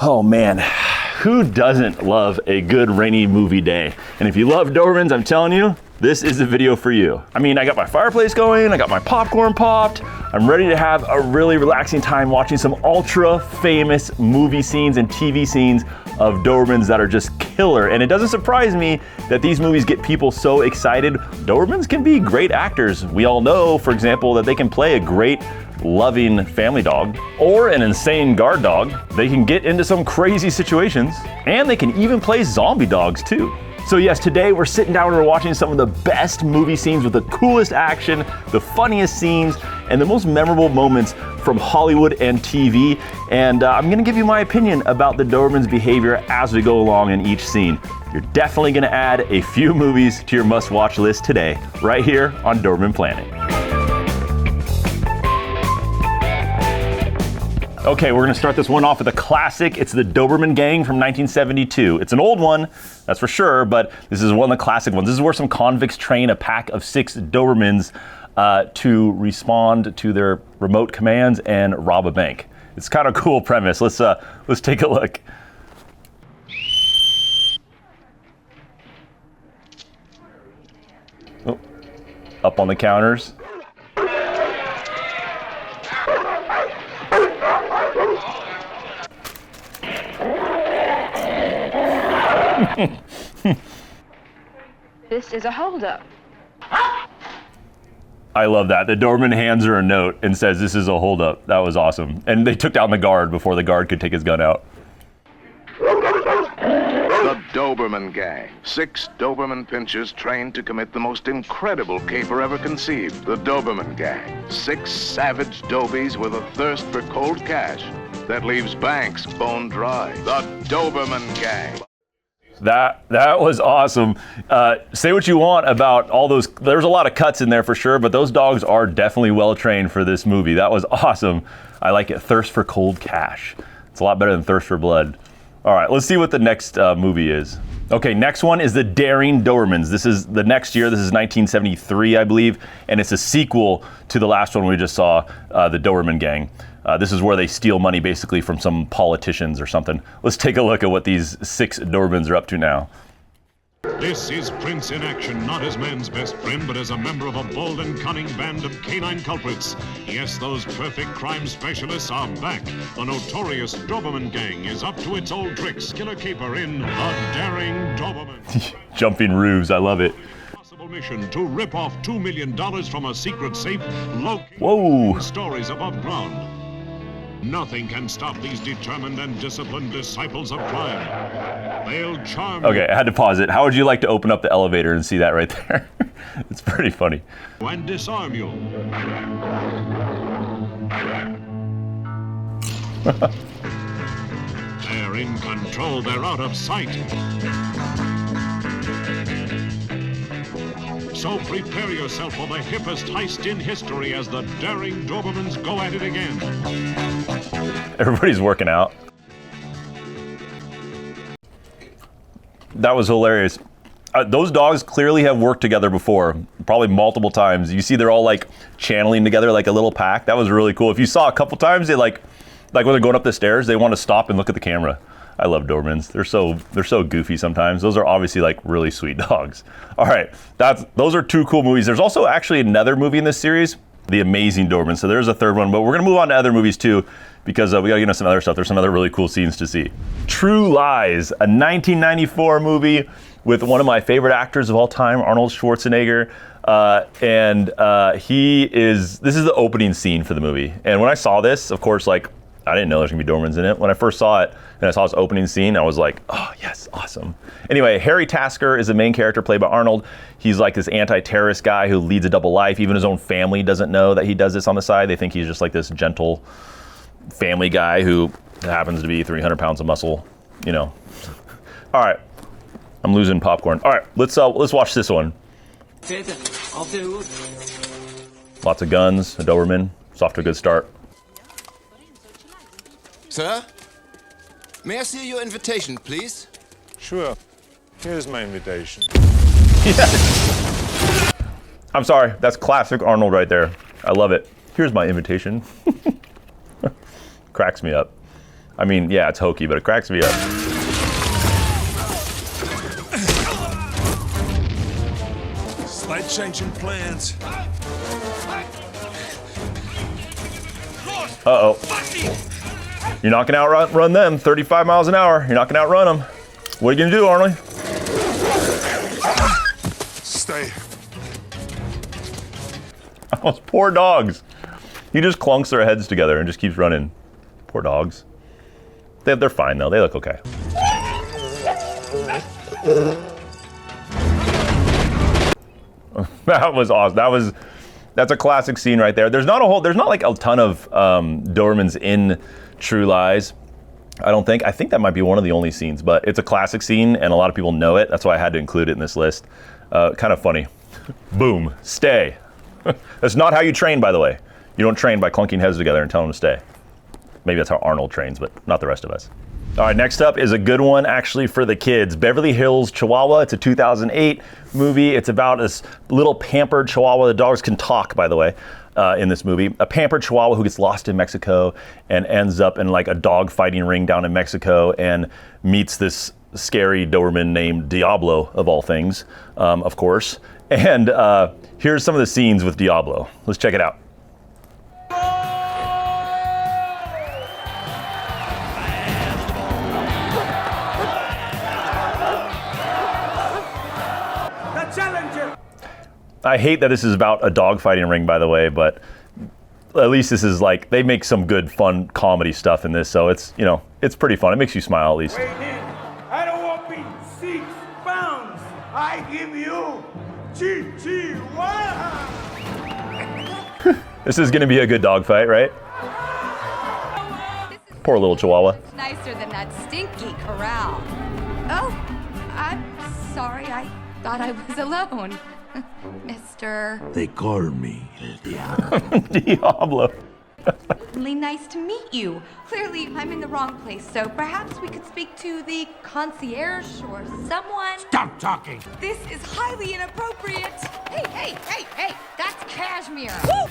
Oh man, who doesn't love a good rainy movie day? And if you love Dobermans, I'm telling you, this is the video for you. I mean, I got my fireplace going, I got my popcorn popped, I'm ready to have a really relaxing time watching some ultra famous movie scenes and TV scenes of Dobermans that are just killer. And it doesn't surprise me that these movies get people so excited. Dobermans can be great actors. We all know, for example, that they can play a great loving family dog or an insane guard dog. They can get into some crazy situations, and they can even play zombie dogs too. So yes, today we're sitting down and we're watching some of the best movie scenes with the coolest action, the funniest scenes, and the most memorable moments from Hollywood and TV. And I'm gonna give you my opinion about the Doberman's behavior as we go along in each scene. You're definitely gonna add a few movies to your must-watch list today, right here on Doberman Planet. Okay, we're gonna start this one off with a classic. It's the Doberman Gang from 1972. It's an old one, that's for sure, but this is one of the classic ones. This is where some convicts train a pack of 6 Dobermans to respond to their remote commands and rob a bank. It's kind of a cool premise. Let's take a look. Oh, up on the counters. This is a holdup. I love that. The Doberman hands her a note and says, "This is a holdup." That was awesome. And they took down the guard before the guard could take his gun out. The Doberman Gang. 6 Doberman pinchers trained to commit the most incredible caper ever conceived. The Doberman Gang. 6 savage dobies with a thirst for cold cash that leaves banks bone dry. The Doberman Gang. That was awesome. Say what you want about all those. There's a lot of cuts in there for sure, but those dogs are definitely well trained for this movie. That was awesome. I like it. Thirst for cold cash. It's a lot better than thirst for blood. All right, let's see what the next movie is. Okay, next one is the Daring Dobermans. This is the next year. This is 1973, I believe, and it's a sequel to the last one we just saw, the Doberman Gang. This is where they steal money basically from some politicians or something. Let's take a look at what these 6 Dobermans are up to now. This is Prince in action, not as man's best friend, but as a member of a bold and cunning band of canine culprits. Yes, those perfect crime specialists are back. The notorious Doberman Gang is up to its old tricks. Killer caper in The Daring Dobermans. Jumping roofs, I love it. Possible mission to rip off $2 million from a secret safe located Whoa. stories above ground. Nothing can stop these determined and disciplined disciples of crime. They'll charm Okay, I had to pause it. How would you like to open up the elevator and see that right there? It's pretty funny. you and disarm you. They're in control. They're out of sight. So prepare yourself for the hippest heist in history as the Daring Dobermans go at it again. Everybody's working out. That was hilarious. Those dogs clearly have worked together before, probably multiple times. You see they're all like channeling together like a little pack. That was really cool. If you saw a couple times, they like when they're going up the stairs, they want to stop and look at the camera. I love Dobermans. They're so goofy sometimes. Those are obviously like really sweet dogs. All right, those are 2 cool movies. There's also actually another movie in this series, The Amazing Doberman. So there's a third one, but we're gonna move on to other movies too, because we gotta get into some other stuff. There's some other really cool scenes to see. True Lies, a 1994 movie with one of my favorite actors of all time, Arnold Schwarzenegger. This is the opening scene for the movie. And when I saw this, of course, like, I didn't know there's gonna be Dobermans in it. When I first saw it and I saw this opening scene, I was like, oh yes, awesome. Anyway, Harry Tasker is the main character played by Arnold. He's like this anti-terrorist guy who leads a double life. Even his own family doesn't know that he does this on the side. They think he's just like this gentle family guy who happens to be 300 pounds of muscle, you know. All right, I'm losing popcorn. All right, let's watch this one. Lots of guns, a Doberman. It's off to a good start. Sir? May I see your invitation, please? Sure. Here's my invitation. Yes. I'm sorry, that's classic Arnold right there. I love it. Here's my invitation. Cracks me up. I mean, yeah, it's hokey, but it cracks me up. Slight change in plans. Uh-oh. You're not gonna outrun them, 35 miles an hour. You're not gonna outrun them. What are you gonna do, Arnold? Stay. Those poor dogs. He just clunks their heads together and just keeps running. Poor dogs. They're fine though, they look okay. That was awesome. That's a classic scene right there. There's not like a ton of Dobermans in True Lies. I don't think. I think that might be one of the only scenes, but it's a classic scene and a lot of people know it. That's why I had to include it in this list. Kind of funny. Boom, stay. That's not how you train, by the way. You don't train by clunking heads together and telling them to stay. Maybe that's how Arnold trains, but not the rest of us. All right, next up is a good one actually for the kids. Beverly Hills Chihuahua. It's a 2008 movie. It's about this little pampered Chihuahua. The dogs can talk, by the way, in this movie. A pampered Chihuahua who gets lost in Mexico and ends up in like a dog fighting ring down in Mexico and meets this scary Doberman named Diablo, of all things, of course. And here's some of the scenes with Diablo. Let's check it out. I hate that this is about a dog fighting ring, by the way, but at least this is like, they make some good, fun comedy stuff in this, so it's, you know, it's pretty fun. It makes you smile at least. I don't want to be 6 pounds. I give you Chihuahua. This is gonna be a good dog fight, right? Poor little Chihuahua. It's nicer than that stinky corral. Oh, I'm sorry. I thought I was alone. Mr. They call me El Diablo. Diablo. Really nice to meet you. Clearly, I'm in the wrong place, so perhaps we could speak to the concierge or someone. Stop talking. This is highly inappropriate. Hey, that's Cashmere. Woo!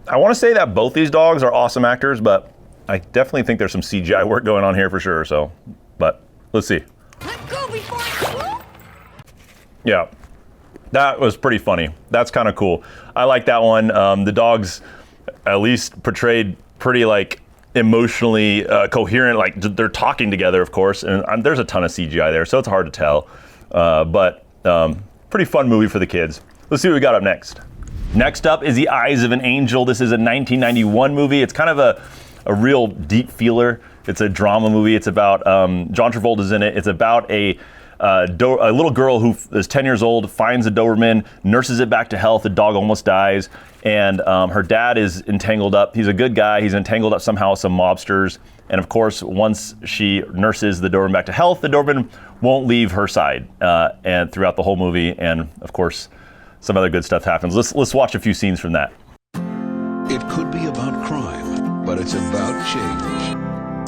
I want to say that both these dogs are awesome actors, but I definitely think there's some CGI work going on here for sure, so, but let's see. Let go before I... Yeah. That was pretty funny. That's kind of cool. I like that one. The dogs at least portrayed pretty like emotionally coherent, like they're talking together, of course, and there's a ton of CGI there, so it's hard to tell. But pretty fun movie for the kids. Let's see what we got up next. Next up is The Eyes of an Angel. This is a 1991 movie. It's kind of a real deep feeler. It's a drama movie. It's about, John Travolta's in it. It's about a little girl who is 10 years old, finds a Doberman, nurses it back to health. The dog almost dies, and her dad is entangled up. He's a good guy. He's entangled up somehow with some mobsters. And of course, once she nurses the Doberman back to health, the Doberman won't leave her side. And throughout the whole movie, and of course, some other good stuff happens. Let's watch a few scenes from that. It could be about crime, but it's about change.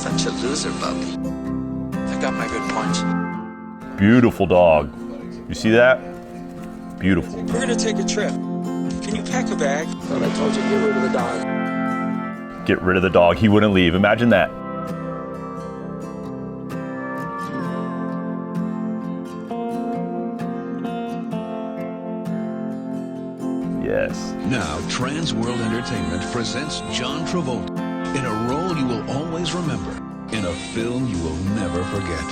Such a loser, Bubby. I got my good points. Beautiful dog. You see that? Beautiful. We're gonna take a trip. Can you pack a bag? Thought I told you to get rid of the dog. Get rid of the dog. He wouldn't leave. Imagine that. Yes. Now, Trans World Entertainment presents John Travolta in a role you will always remember, in a film you will never forget.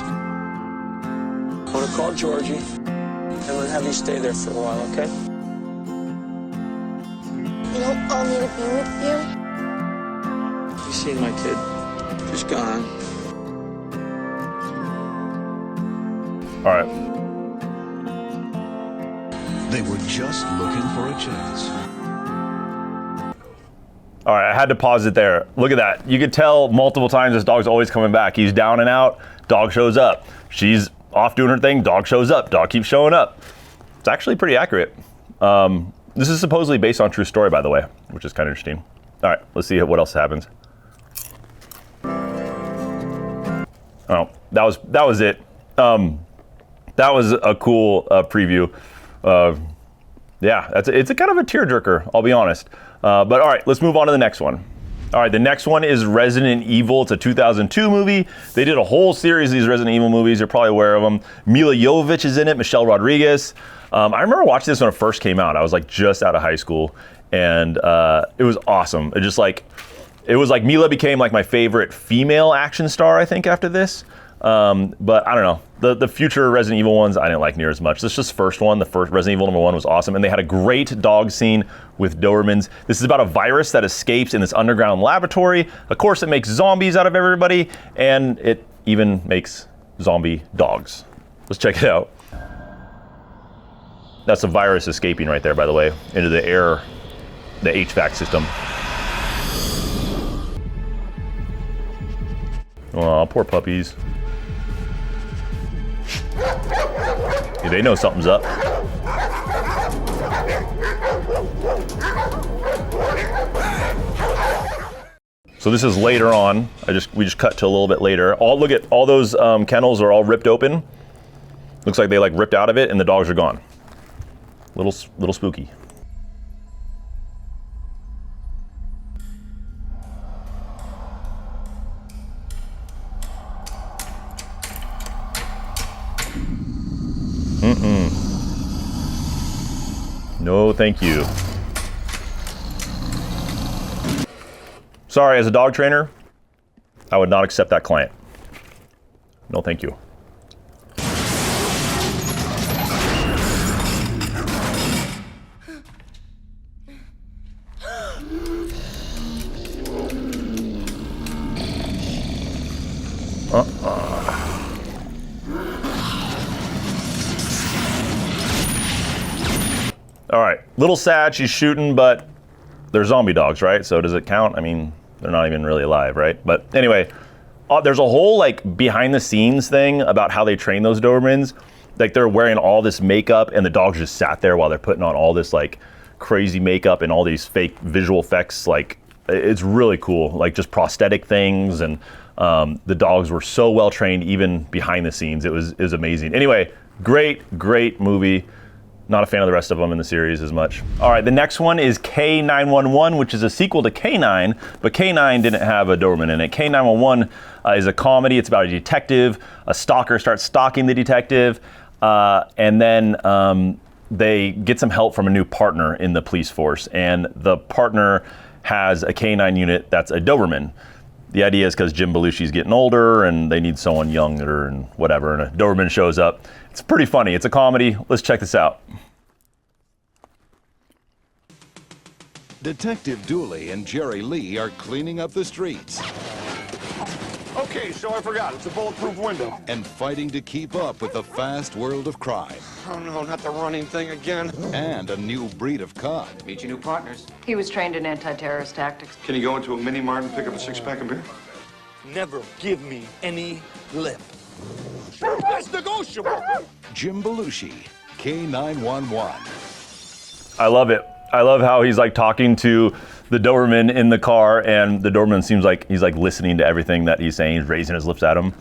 I want to call Georgie, and we'll have you stay there for a while, okay? You don't want me to be with you? You seen my kid? She's gone. All right. They were just looking for a chance. All right, I had to pause it there. Look at that. You could tell multiple times this dog's always coming back. He's down and out, dog shows up. She's off doing her thing, dog shows up, dog keeps showing up. It's actually pretty accurate. This is supposedly based on true story, by the way, which is kind of interesting. All right, let's see what else happens. Oh, that was it. That was a cool preview. Yeah, it's a kind of a tearjerker, I'll be honest. But all right, let's move on to the next one. All right, the next one is Resident Evil. It's a 2002 movie. They did a whole series of these Resident Evil movies. You're probably aware of them. Mila Jovovich is in it, Michelle Rodriguez. I remember watching this when it first came out. I was like just out of high school, and it was awesome. It was like Mila became like my favorite female action star, I think, after this. But I don't know. The future Resident Evil ones, I didn't like near as much. This just first one, the first Resident Evil #1 was awesome. And they had a great dog scene with Dobermans. This is about a virus that escapes in this underground laboratory. Of course, it makes zombies out of everybody, and it even makes zombie dogs. Let's check it out. That's a virus escaping right there, by the way, into the air, the HVAC system. Aw, poor puppies. Yeah, they know something's up. So this is later on. We just cut to a little bit later. Look at all those kennels are all ripped open. Looks like they like ripped out of it, and the dogs are gone. Little spooky. No, thank you. Sorry, as a dog trainer, I would not accept that client. No, thank you. All right, little sad she's shooting, but they're zombie dogs, right? So does it count? I mean, they're not even really alive, right? But anyway, there's a whole like behind the scenes thing about how they train those Dobermans. Like they're wearing all this makeup and the dogs just sat there while they're putting on all this like crazy makeup and all these fake visual effects. Like it's really cool, like just prosthetic things. And the dogs were so well trained even behind the scenes. It was amazing. Anyway, great movie. Not a fan of the rest of them in the series as much. All right, the next one is K911, which is a sequel to K9, but K9 didn't have a Doberman in it. K911 is a comedy. It's about a detective. A stalker starts stalking the detective, and then they get some help from a new partner in the police force, and the partner has a K9 unit that's a Doberman. The idea is because Jim Belushi's getting older and they need someone younger and whatever, and a Doberman shows up. It's pretty funny. It's a comedy. Let's check this out. Detective Dooley and Jerry Lee are cleaning up the streets. Okay, so I forgot. It's a bulletproof window. And fighting to keep up with the fast world of crime. Oh no, not the running thing again. And a new breed of cod. Meet your new partners. He was trained in anti-terrorist tactics. Can you go into a mini mart and pick up a six-pack of beer? Never give me any lip. That's negotiable. Jim Belushi, K911. I love it. I love how he's like talking to the Doberman in the car, and the Doberman seems like he's like listening to everything that he's saying. He's raising his lips at him.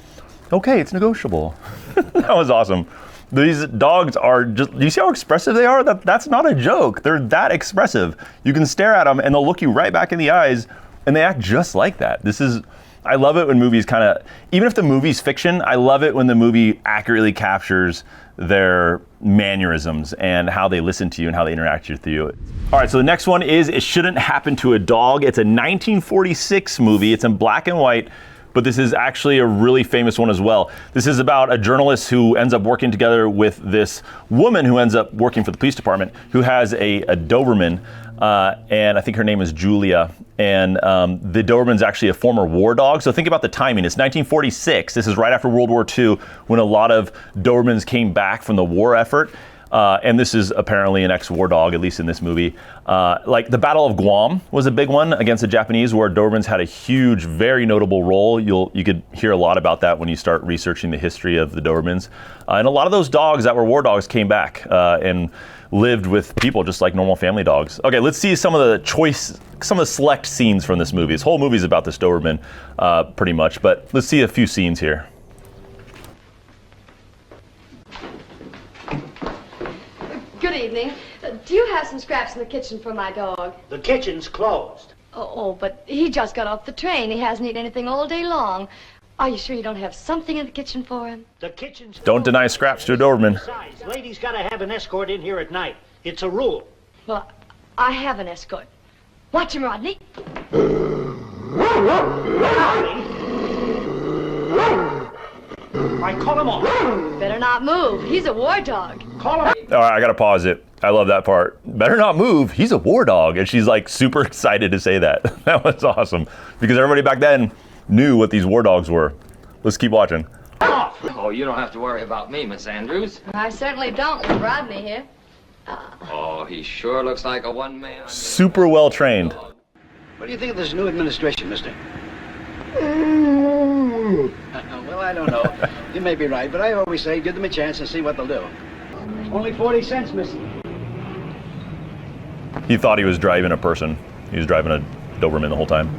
Okay, it's negotiable. That was awesome. These dogs are just, do you see how expressive they are? That's not a joke. They're that expressive. You can stare at them and they'll look you right back in the eyes, and they act just like that. I love it when movies kind of, even if the movie's fiction, I love it when the movie accurately captures their mannerisms and how they listen to you and how they interact with you. All right, so the next one is It Shouldn't Happen to a Dog. It's a 1946 movie. It's in black and white, but this is actually a really famous one as well. This is about a journalist who ends up working together with this woman who ends up working for the police department who has a Doberman, and I think her name is Julia. And the Doberman's actually a former war dog. So think about the timing. It's 1946. This is right after World War II when a lot of Dobermans came back from the war effort. And this is apparently an ex-war dog, at least in this movie. Like the Battle of Guam was a big one against the Japanese, where Dobermans had a huge, very notable role. You could hear a lot about that when you start researching the history of the Dobermans. And a lot of those dogs that were war dogs came back and lived with people just like normal family dogs. Okay, let's see some of the select scenes from this movie. This whole movie is about this Doberman, pretty much, but let's see a few scenes here. Good evening. Do you have some scraps in the kitchen for my dog? The kitchen's closed. Oh, but he just got off the train. He hasn't eaten anything all day long. Are you sure you don't have something in the kitchen for him? The kitchen's... Don't deny scraps to a Doberman. Besides, ladies gotta have an escort in here at night. It's a rule. Well, I have an escort. Watch him, Rodney. I call him off. Better not move. He's a war dog. Call him. All right, I gotta pause it. I love that part. Better not move. He's a war dog. And she's like super excited to say that. That was awesome. Because everybody back then knew what these war dogs were. Let's keep watching. Oh, you don't have to worry about me, Miss Andrews. I certainly don't with Rodney here. Oh, he sure looks like a one-man. Super well trained. What do you think of this new administration, mister? Well, I don't know. You may be right, but I always say give them a chance and see what they'll do. Only 40 cents, mister. He thought he was driving a person. He was driving a Doberman the whole time.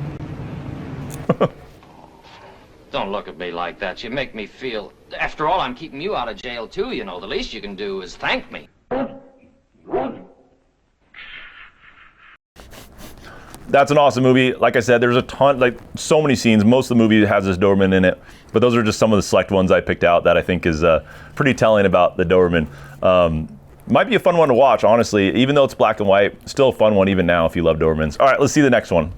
Don't look at me like that. You make me feel... After all, I'm keeping you out of jail, too, you know. The least you can do is thank me. That's an awesome movie. Like I said, there's a ton, like so many scenes. Most of the movie has this Doberman in it, but those are just some of the select ones I picked out that I think is pretty telling about the Doberman. Might be a fun one to watch, honestly. Even though it's black and white, still a fun one even now if you love Dobermans. All right, let's see the next one.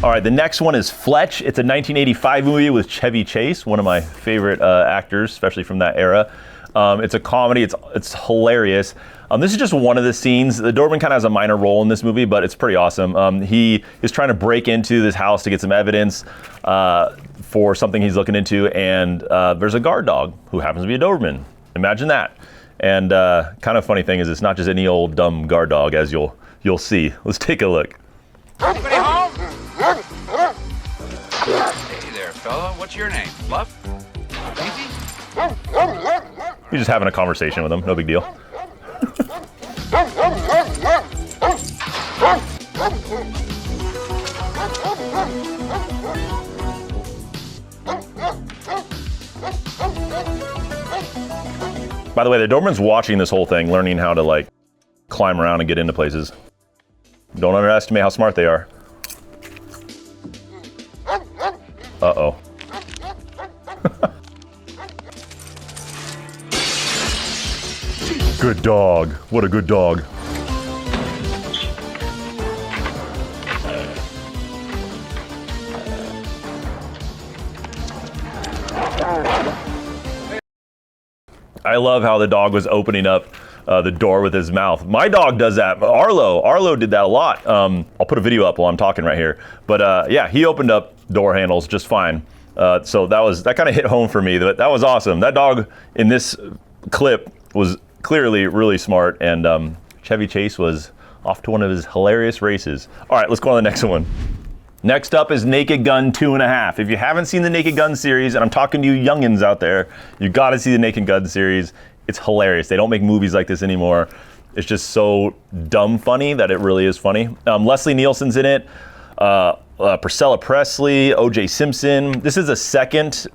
All right, the next one is Fletch. It's a 1985 movie with Chevy Chase, one of my favorite actors, especially from that era. It's a comedy. It's hilarious. This is just one of the scenes. The Doberman kind of has a minor role in this movie, but it's pretty awesome. He is trying to break into this house to get some evidence for something he's looking into, and there's a guard dog who happens to be a Doberman. Imagine that. And kind of funny thing is, it's not just any old dumb guard dog, as you'll see. Let's take a look. Anybody home? Hey there, fella. What's your name? Fluff? Easy? He's just having a conversation with him. No big deal. By the way, the Doberman's watching this whole thing, learning how to like climb around and get into places. Don't underestimate how smart they are. Uh-oh. Good dog. What a good dog. I love how the dog was opening up the door with his mouth. My dog does that. Arlo did that a lot. I'll put a video up while I'm talking right here. But yeah, he opened up door handles just fine. So that kind of hit home for me. That was awesome. That dog in this clip was clearly really smart, and Chevy Chase was off to one of his hilarious races. All right, let's go on to the next one. Next up is Naked Gun 2.5. If you haven't seen the Naked Gun series, and I'm talking to you youngins out there, you gotta see the Naked Gun series. It's hilarious. They don't make movies like this anymore. It's just so dumb funny that it really is funny. Leslie Nielsen's in it. Priscilla Presley, O.J. Simpson. This is a second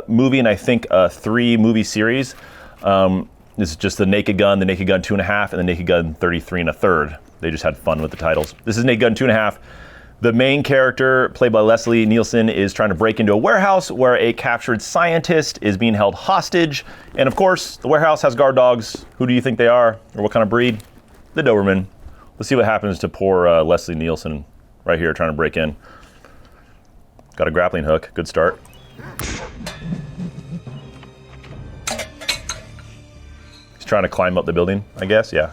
movie in I think a 3-movie series. This is just the Naked Gun 2.5, and the Naked Gun 33 1/3. They just had fun with the titles. This is Naked Gun 2.5. The main character, played by Leslie Nielsen, is trying to break into a warehouse where a captured scientist is being held hostage. And of course, the warehouse has guard dogs. Who do you think they are, or what kind of breed? The Doberman. Let's see what happens to poor Leslie Nielsen right here trying to break in. Got a grappling hook. Good start. He's trying to climb up the building, I guess. Yeah.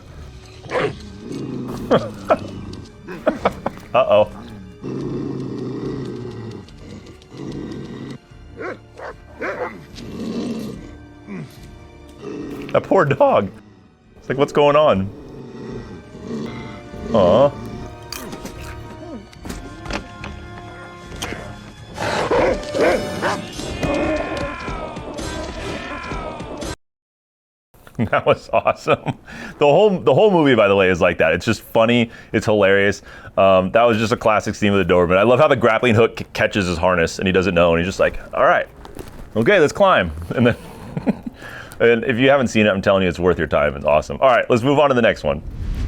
Uh-oh. That poor dog. It's like, what's going on? Aw. That was awesome. The whole movie, by the way, is like that. It's just funny. It's hilarious. That was just a classic scene with the Doberman. I love how the grappling hook catches his harness and he doesn't know, and he's just like, all right, okay, let's climb. And then, and if you haven't seen it, I'm telling you, it's worth your time. It's awesome. All right, let's move on to the next one.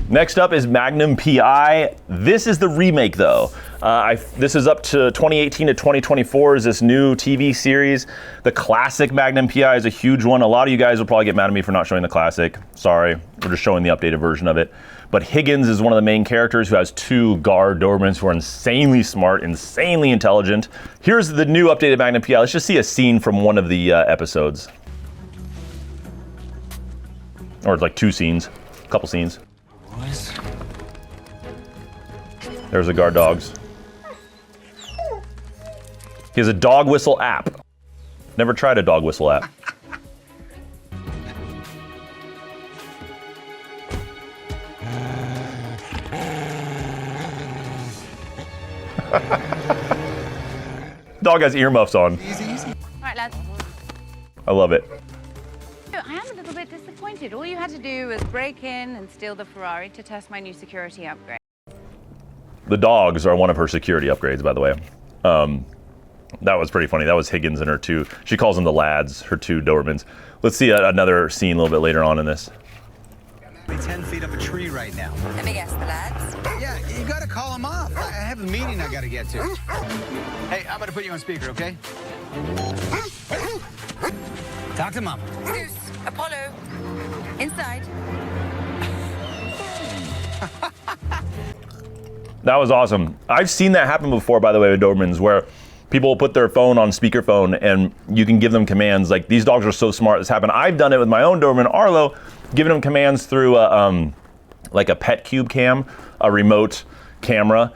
Next up is Magnum PI. This is the remake, though. This is up to 2018 to 2024 is this new TV series. The classic Magnum PI is a huge one. A lot of you guys will probably get mad at me for not showing the classic. Sorry, we're just showing the updated version of it. But Higgins is one of the main characters who has 2 guard Dobermans who are insanely smart, insanely intelligent. Here's the new updated Magnum PI. Let's just see a scene from one of the episodes. Or like 2 scenes, a couple scenes. Boys. There's the guard dogs. He has a dog whistle app. Never tried a dog whistle app. Dog has earmuffs on. Right, lads. I love it. I am a little bit disappointed. All you had to do was break in and steal the Ferrari to test my new security upgrade. The dogs are one of her security upgrades, by the way. That was pretty funny. That was Higgins and her 2. She calls them the lads, her 2 Dobermans. Let's see another scene a little bit later on in this. 10 feet up a tree right now. Let me guess, the lads? Yeah, you gotta call them off. I have a meeting I gotta get to. Hey, I'm gonna put you on speaker, okay? Talk to Mom. Zeus, Apollo, inside. That was awesome. I've seen that happen before, by the way, with Dobermans, where people will put their phone on speakerphone and you can give them commands. Like, these dogs are so smart, this happened. I've done it with my own Doberman, Arlo, giving him commands through like a pet cube cam, a remote camera,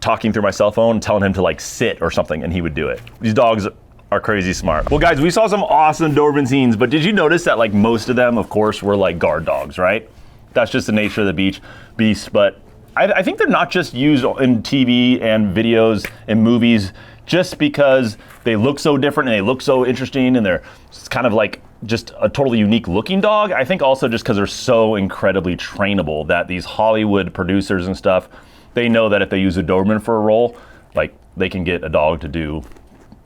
talking through my cell phone, telling him to like sit or something, and he would do it. These dogs are crazy smart. Well guys, we saw some awesome Doberman scenes, but did you notice that like most of them, of course, were like guard dogs, right? That's just the nature of the beast, but I think they're not just used in TV and videos and movies just because they look so different and they look so interesting and they're kind of like just a totally unique looking dog. I think also just because they're so incredibly trainable that these Hollywood producers and stuff, they know that if they use a Doberman for a role, like they can get a dog to do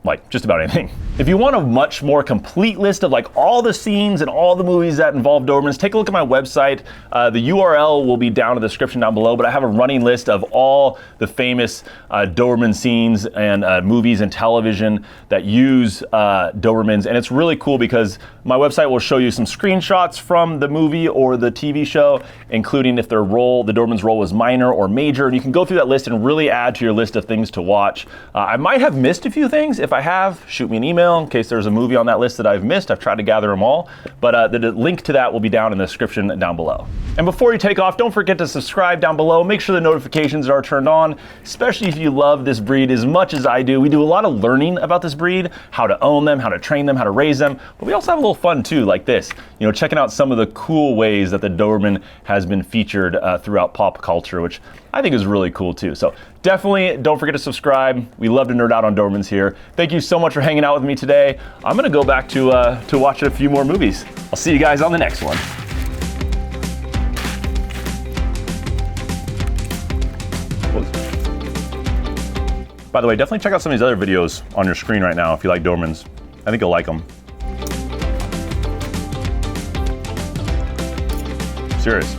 like just about anything. If you want a much more complete list of like all the scenes and all the movies that involve Dobermans, take a look at my website. The URL will be down in the description down below, but I have a running list of all the famous Doberman scenes and movies and television that use Dobermans. And it's really cool because my website will show you some screenshots from the movie or the TV show, including if their role, the Doberman's role was minor or major. And you can go through that list and really add to your list of things to watch. I might have missed a few things. If I have, shoot me an email in case there's a movie on that list that I've missed. I've tried to gather them all, but the link to that will be down in the description down below. And before you take off, don't forget to subscribe down below. Make sure the notifications are turned on, especially if you love this breed as much as I do. We do a lot of learning about this breed, how to own them, how to train them, how to raise them, but we also have a little fun too, like this, you know, checking out some of the cool ways that the Doberman has been featured throughout pop culture, which I think is really cool too. So definitely don't forget to subscribe. We love to nerd out on Dobermans here. Thank you so much for hanging out with me today. I'm gonna go back to watching a few more movies. I'll see you guys on the next one. By the way, definitely check out some of these other videos on your screen right now if you like Dobermans. I think you'll like them. Serious.